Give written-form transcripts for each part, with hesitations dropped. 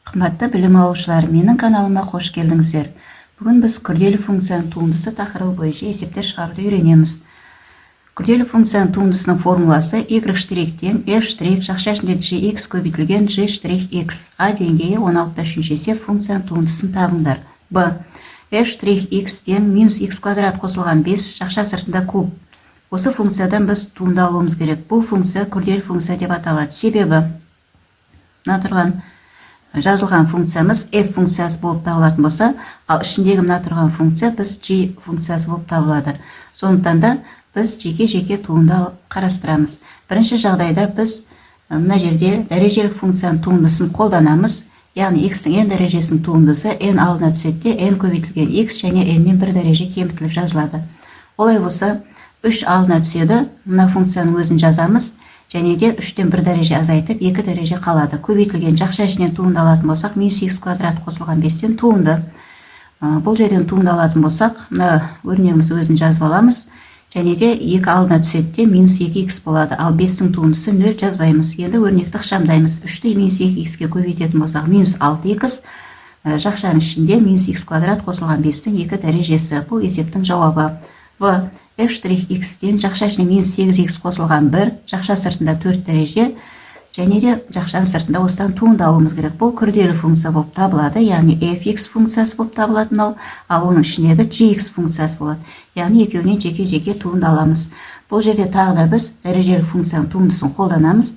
Қымбатты білім алушылар, менің каналыма қош келдіңіздер. Бүгін біз күрделі функцияның туындысы тақырыбы бойынша есептер шығаруды үйренеміз. Күрделі функцияның туындысының формуласы y' тең f' жақша ішінде gx көбейтілген g'(x). А деңгейі 16-3 есеп функцияның туындысын табыңдар. Б. f'(x) тең минус x квадрат қосылған 5 жақша сыртында куб. Осы функциядан біз туынды алуымыз керек. Бұл функция күрделі функция деп аталады. Себебі мына тұрған жазылған функциямыз f функциясы болып табылатын болса, ал ішіндегі мына тұрған функция біз g функциясы болып табылады. Сондықтан да біз жеке-жеке туынды қарастырамыз. Бірінші жағдайда біз мына жерде дәрежелік функцияның туындысын қолданамыз. Яғни x-тің n дәрежесінің туындысы n алдына түседі, n көбейтілген x және n-нен бір дәреже кемітіліп жазылады. Олай болса, 3 алдына түседі, мына функцияның өзін жазамыз. Және де 3-тен 1 дәреже азайтып 2 дәреже қалады. Көбейтілген жақша ішінен туынды алатын болсақ, минус x квадрат қосылған 5-тен туынды. Бұл жерден туынды алатын болсақ, мына өрнегіміз өзін жазып аламыз. Және де 2 алдына түседі, минус 2x болады. Ал 5-тің туындысы 0 жазбаймыз. Енді өрнекті ықшамдаймыз. 3-ті минус 2x-ке көбейтетін болсақ, минус 6x. Жақшаның ішінде минус x квадрат қосылған 5-тің 2 дәрежесі. Бұл есептің жауабы. В. f'(x) тең жақша ішіне минус 8x қосылған 1, жақша сыртында 4 дәреже, және де жақшаның сыртында осыдан туынды алуымыз керек. Бұл күрделі функция болып табылады, яғни fx функциясы болып табылатын ал оның ішіндегі gx функциясы болады. Яғни екеуінен жеке-жеке туынды аламыз. Бұл жерде тағы да біз дәрежелі функцияның туындысын қолданамыз.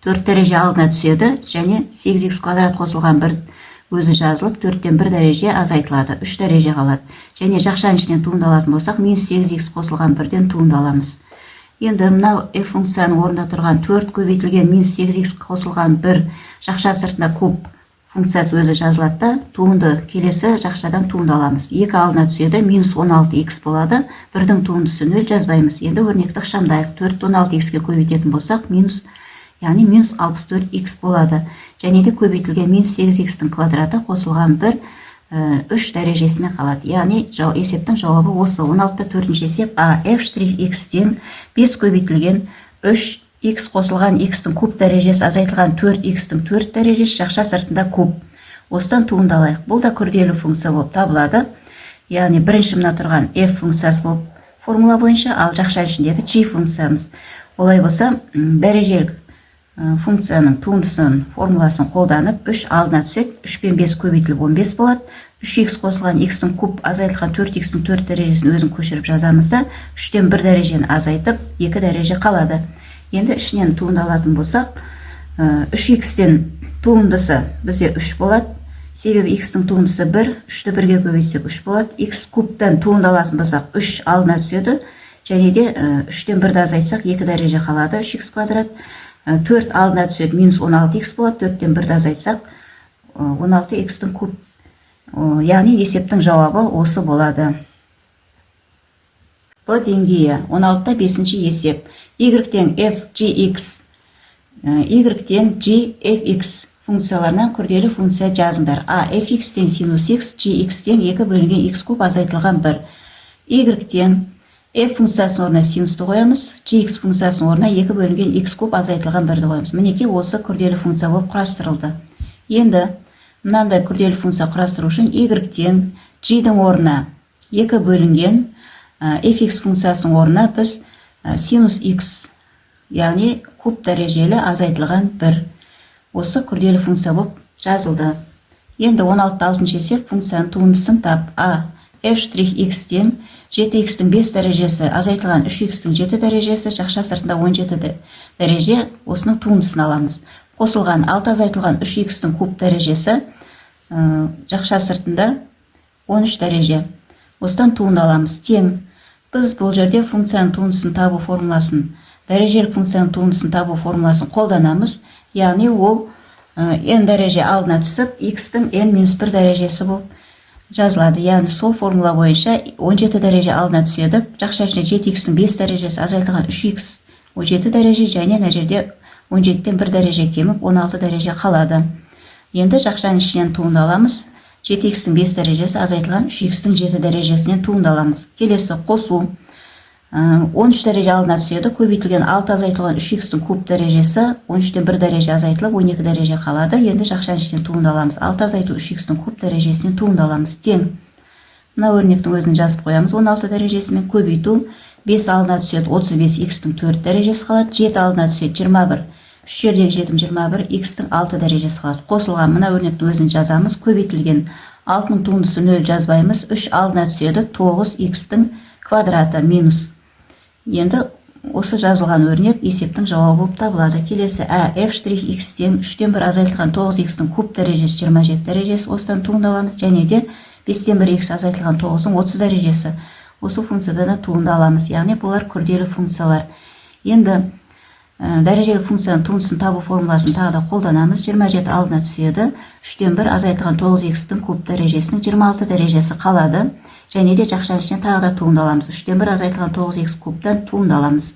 4 дәреже алдына түседі, және 8x квадрат қосылған 1 өзі жазылып, 4-тен 1 дәреже азайтылады, 3 дәреже қалады. Және жақшаның ішінен туынды алатын болсақ, минус 8x қосылған 1-ден туынды аламыз. Енді мынау f функцияның орнында тұрған 4 көбейтілген минус 8x қосылған 1 жақша сыртында куб функциясы өзі жазылады, туынды келесі жақшадан туынды аламыз. 2 алдына түседі, минус 16x болады, 1-дің туындысы 0 жазбаймыз. Енді өрнекті ықшамдайық. 4-ті 16x-ке көбейтетін болсақ, яғни минус 64x болады. Және де көбейтілген минус 8x-тің квадраты қосылған 1 3 дәрежесіне қалады. Яғни есептің жауабы осы. 16-та 4-ші есеп А. f'(x) тең 5 көбейтілген 3x қосылған x-тің куб дәрежесі азайтылған 4x-тің 4 дәрежесі жақша сыртында куб. Осыдан туынды алайық. Бұл да күрделі функция болып табылады. Яғни бірінші мына тұрған f функциясы болып формула бойынша, ал жақша ішіндегі g функциямыз. Олай болса, дәрежелік функцияның туындысын формуласын қолданып 3 алдына түседі, 3 пен 5 көбейтіліп 15 болады. 3x қосылған x-тің куб азайтылған 4x-тің 4 дәрежесін өзін көшіріп жазамыз да, 3-тен 1 дәрежені азайтып 2 дәреже қалады. Енді ішінен туынды алатын болсақ, 3x-тен туындысы бізде 3 болады. Себебі x-тің туындысы 1, 3-ті 1-ге көбейтсек 3 болады. x кубтан туынды алатын болсақ 3 алдына түседі. Және де 3-тен 1-ді азайтсақ 2 дәреже қалады, 3x квадрат. 4 алдына түседі, минус 16x болады, 4-тен 1-ді азайтсақ 16x-тің куб. Яғни есептің жауабы осы болады. Б деңгейі 16-та 5-ші есеп. y тең f gx, y тең g fx функцияларынан күрделі функция жазыңдар. А. fx тең синус x, gx тең 2 бөлінген x куб азайтылған 1. y тең f функциясының орнына синусты қоямыз, gx функциясының орнына 2 бөлінген x куб азайтылған 1-ді қоямыз. Мінеке осы күрделі функция болып құрастырылды. Енді мынандай күрделі функция құрастыру үшін y тең g-дің орнына 2 бөлінген fx функциясының орнына біз синус x, яғни куб дәрежелі азайтылған 1. Осы күрделі функция болып жазылды. Енді 16-6 есеп функцияның туындысын тап. А. f'(x) тең 7x-тің 5 дәрежесі азайтылған 3x-тің 7 дәрежесі жақша сыртында 17 дәреже, осының туындысын аламыз. Қосылған 6 азайтылған 3x-тің куб дәрежесі жақша сыртында 13 дәреже. Осыдан туынды аламыз. Тең. Біз бұл жерде функцияның туындысын табу формуласын, дәрежелік функцияның туындысын табу формуласын қолданамыз. Яғни ол n дәреже алдына түсіп, x-тің n-1 дәрежесі болып жазылады. Яғни сол формула бойынша 17 дәреже алдына түседі. Жақша ішіне 7x-тің 5 дәрежесі азайтылған 3x 17 дәреже, және мына жерде 17-тен 1 дәреже кеміп 16 дәреже қалады. Енді жақшаның ішінен туынды аламыз. 7x-тің 5 дәрежесі азайтылған 3x-тің 7 дәрежесінен туынды аламыз. Келесі қосу. 13 дәреже алдына түседі. Көбейтілген 6 азайтылған 3х-тің куб дәрежесі 13-тен 1 дәреже азайтылып 12 дәреже қалады. Енді жақшаның ішінен туынды аламыз. 6 азайту 3х-тің куб дәрежесінен туынды аламыз. Тең. Мына өрнектің өзін жазып қоямыз. 16 дәрежесімен көбейту 5 алдына түседі. 35х-тің 4 дәрежесі қалады. 7 алдына түседі. 21. 3 жердегі 7 21, х-тің 6 дәрежесі қалады. Қосылған мына өрнектің өзін жазамыз. Көбейтілген 6-ның туындысы 0 жазбаймыз. 3 алдына түседі. 9х-тің квадраты минус. Енді осы жазылған өрнек есептің жауабы болып табылады. Келесі f' x тең 3-тен 1 азайтылған 9х-тің куб дәрежесі 27 дәрежесі. Осыдан туынды аламыз. Және де 5-тен 1 x азайтылған 9-ның 30 дәрежесі. Осы функциядан туынды аламыз. Яғни бұлар күрделі функциялар. Енді дәрежелі функцияның туындысын табу формуласын тағы да қолданамыз. 27 алдына түседі. 3-тен 1 азайтылған 9х-тің куб дәрежесінің 26 дәрежесі қалады. Және де жақшаның ішінен тағы да туынды аламыз. 3-тен 1 азайтылған 9х кубтан туынды аламыз.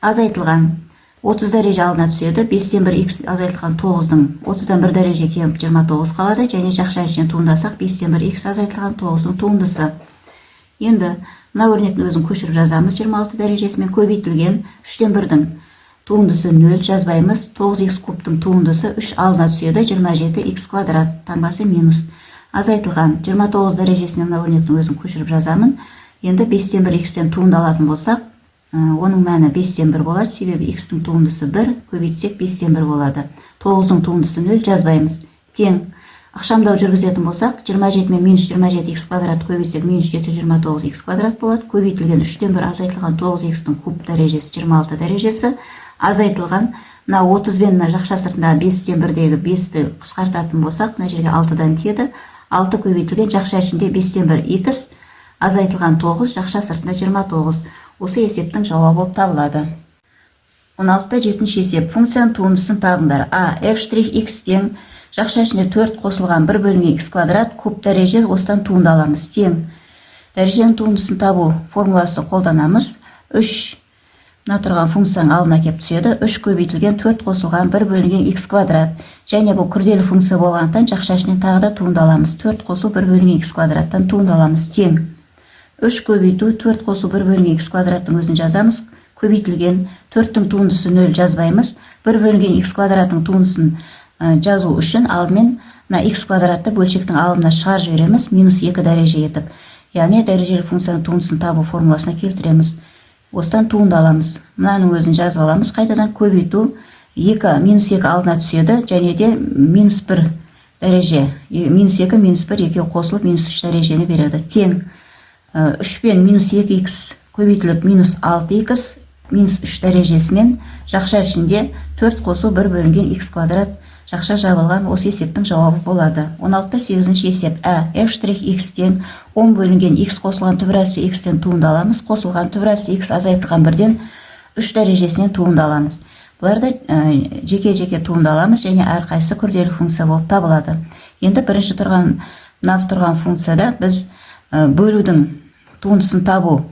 Азайтылған 30 дәреже алдына түседі. 5-тен 1 x азайтылған 9-ның 30-дан 1 дәреже кеміп 29 қалады. Және жақшаның ішінен туындасақ 5-тен 1 x азайтылған 9-ның туындысы. Енді мына өрнектің өзін көшіріп жазамыз. 26 дәрежесімен көбейтілген 3-тен 1-дің туындысы 0 жазбаймыз. 9х кубтың туындысы 3 алдына түседі. 27х квадрат таңбасы минус. Азайтылған 29 дәрежесімен мына өрнектің өзін көшіріп жазамын. Енді 5-тен 1 x-тен туынды алатын болсақ, оның мәні 5-тен 1 болады. Себебі x-тің туындысы 1, көбейтсек 5-тен 1 болады. 9-ның туындысы 0 жазбаймыз. Тең. Ақшамдау жүргізетін болсақ, 27 мен минус 27х квадрат көбейтсек минус 729х квадрат болады. Көбейтілген 3-тен 1 азайтылған 9х-тің куб дәрежесі 26 дәрежесі. Азайтылған мына 30 бен мына жақша сыртындағы 5-тен 1-дегі 5-ті қысқартатын болсақ, мына жерге 6-дан тиеді. 6 көбейтілген жақша ішінде 5-тен 1 x, азайтылған 9, жақша сыртында 29. Осы есептің жауабы болып табылады. 16-та 7-ші есеп. Функцияның туындысын табыңдар. f' x тең жақша ішінде 4 қосылған 1 бөлінген x квадрат куб дәреже, осыдан туынды аламыз. Тең. Дәреженің туындысын табу формуласы қолданамыз. 3 мына тұрған функцияның алдына кеп түседі. 3 көбейтілген 4 қосылған 1 бөлінген x квадрат. Және бұл күрделі функция болғандықтан жақша ішінен тағы да туынды аламыз. 4 қосу 1 бөлінген x квадраттан туынды аламыз. Тең. 3 көбейту 4 қосу 1 бөлінген x квадраттың өзін жазамыз. Көбейтілген 4-тің туындысы 0 жазбаймыз. 1 бөлінген x квадраттың туындысын жазу үшін алдымен мына x квадратты бөлшектің алымына шығарып жібереміз. Минус 2 дәреже етіп. Яғни дәрежелі функцияның туындысын табу формуласына келтіреміз. Осыдан туынды аламыз. Мынаның өзін жазып аламыз. Қайтадан көбейту 2 минус 2 алдына түседі. Және де минус 1 дәреже. Минус 2 минус 1 екеу қосылып минус 3 дәрежені береді. Тең. 3 пен минус 2х көбейтіліп минус 6х минус 3 дәрежесімен жақша ішінде 4 қосу 1 бөлінген x квадрат жақша жабылған. Осы есептің жауабы болады. 16-та 8-ші есеп. f' x тең 10 бөлінген x қосылған түбірәсі x-тен туынды аламыз. Қосылған түбірәсі x азайтылған 1-ден 3 дәрежесінен туынды аламыз. Бұларды жеке-жеке туынды аламыз және әрқайсысы күрделі функция болып табылады. Енді бірінші тұрған функцияда біз бөлудің туындысын табу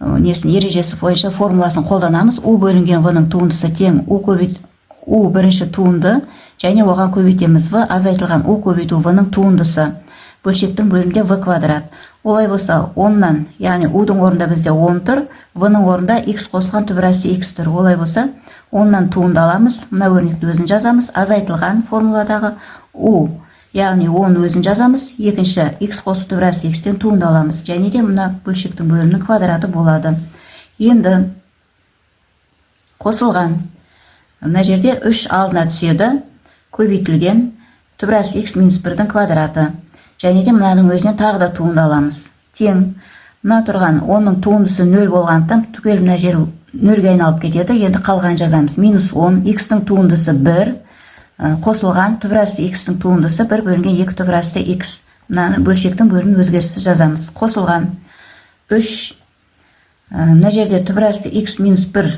ережесі бойынша формуласын қолданамыз. U бөлінген v-ның туындысы тең U бірінші туынды және оған көбейтеміз v, азайтылған U көбейту v-ның туындысы. Бөлшектің бөлімде v квадрат. Олай болса 10-нан, яғни U-дің орында бізде 10 тұр, v-ның орында x қосылған түбірәсі x тұр. Олай болса 10-нан туынды аламыз. Мына өрнекті өзін жазамыз. Азайтылған формуладағы U, яғни 10 өзін жазамыз. Екінші x қосу түбірәсі x-тен туынды аламыз. Және де мына бөлшектің бөлімінің квадраты болады. Енді қосылған мына жерде 3 алдына түседі. Көбейтілген түбірәсі x минус 1-дің квадраты. Және де мынаның өзінен тағы да туынды аламыз. Тең. Мына тұрған 10-ның туындысы 0 болғандықтан түгел мына жер 0-ге айналып кетеді. Енді қалған жазамыз. Минус 10, x-тің туындысы 1, қосылған түбірәсі x-тің туындысы 1 бөлінген 2 түбірәсі x. Мына бөлшектің бөлімін өзгеріссіз жазамыз. Қосылған 3, мына жерде түбірәсі x минус 1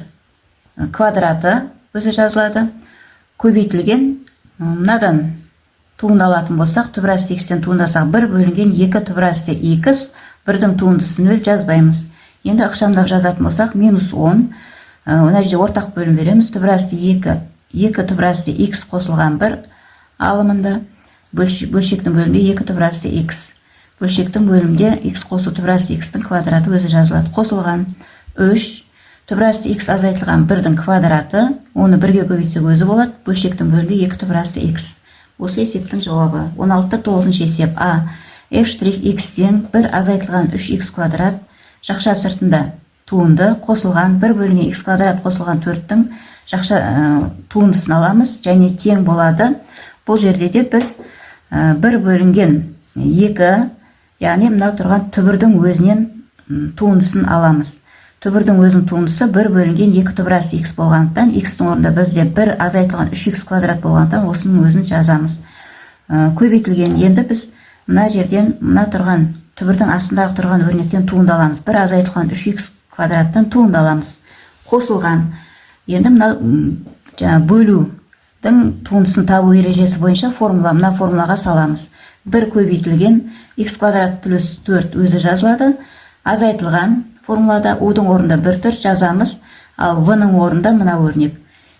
квадраты өзі жазылады. Көбейтілген мынадан туынды алатын болсақ, түбірәсі x-тен туындасақ 1 бөлінген 2 түбірәсі x, 1-дің туындысы 0 жазбаймыз. Енді ықшамдап жазатын болсақ, минус 10, мына жерде ортақ бөлім береміз. Түбірәсі 2 түбірәсі x қосылған 1 алымында, бөлшектің бөлімде 2 түбірәсі x. Бөлшектің бөлімде x қосу түбірәсі x-тің квадраты өзі жазылады. Қосылған 3 түбірасты x азайтылған 1-дің квадраты, оны 1-ге көбейтсек өзі болады, бөлшектің бөлігі 2 түбірасты x. Осы есептің жауабы. 16-та 9-шы есеп. А. f'(x)тен 1 азайтылған 3x квадрат жақша сыртында туынды қосылған 1 бөліне x квадрат қосылған 4-тің жақша туындысын аламыз, және тең болады. Бұл жерде де біз 1 бөлінген 2, яғни мынау тұрған түбірдің өзінен туындысын аламыз. Түбірдің өзінің туындысы 1 бөлінген 2 түбірасы x болғандықтан, x-тің орнында бізде 1 азайтылған 3x квадрат болғандықтан, осының өзін жазамыз. Көбейтілген, енді біз мына жерден, мына тұрған түбірдің астындағы тұрған өрнектен туынды аламыз. 1 азайтылған 3x квадраттан туынды аламыз. Қосылған, енді мына бөлудің туындысын табу ережесі бойынша мына формулаға саламыз. 1 көбейтілген x квадрат плюс 4 өзі жазылады. Азайтылған формулада u-дің орнында 1 жазамыз, ал v-ның орнында мына өрнек.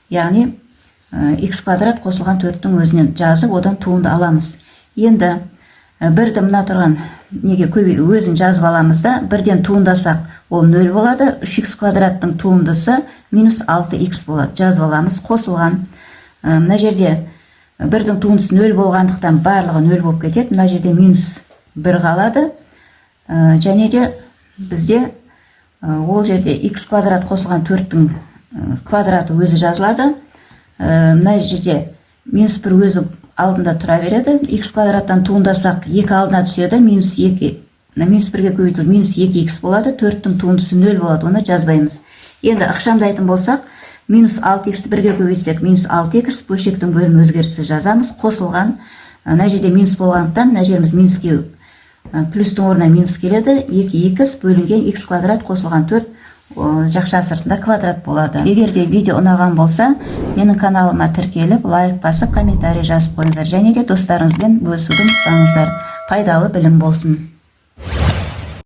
Яғни x квадрат қосылған 4-тің өзінен жазып, одан туынды аламыз. Енді 1-ді мына тұрған неге өзін жазып аламыз да, 1-ден туындасақ, ол 0 болады. 3x квадраттың туындысы минус 6x болады. Жазып аламыз. Қосылған. Мына жерде 1-дің туындысы 0 болғандықтан барлығы 0 болып кетеді. Мына жерде минус 1 қалады. Және де бізде ол жерде x квадрат қосылған 4-тің квадраты өзі жазылады. Мына жерде минус 1 өзі алдында тұра береді. X квадраттан туындасақ 2 алдына түседі. Минус 1-ге көбейтіліп минус 2x болады. 4-тің туындысы 0 болады. Оны жазбаймыз. Енді ықшамдайтын болсақ, минус 6x-ті 1-ге көбейтсек минус 6x, бөлшектің бөлім өзгерісі жазамыз. Қосылған. Мына жерде минус болғандықтан, мына жеріміз минуске плюстың орнына минус келеді. 2x бөлінген x квадрат қосылған 4 жақша сыртында квадрат болады. Егер де видео ұнаған болса, менің каналыма тіркеліп, лайк басып, комментарий жазып қойыңыздар, және де достарыңызбен бөлісуді ұмытпаңыздар. Пайдалы білім болсын.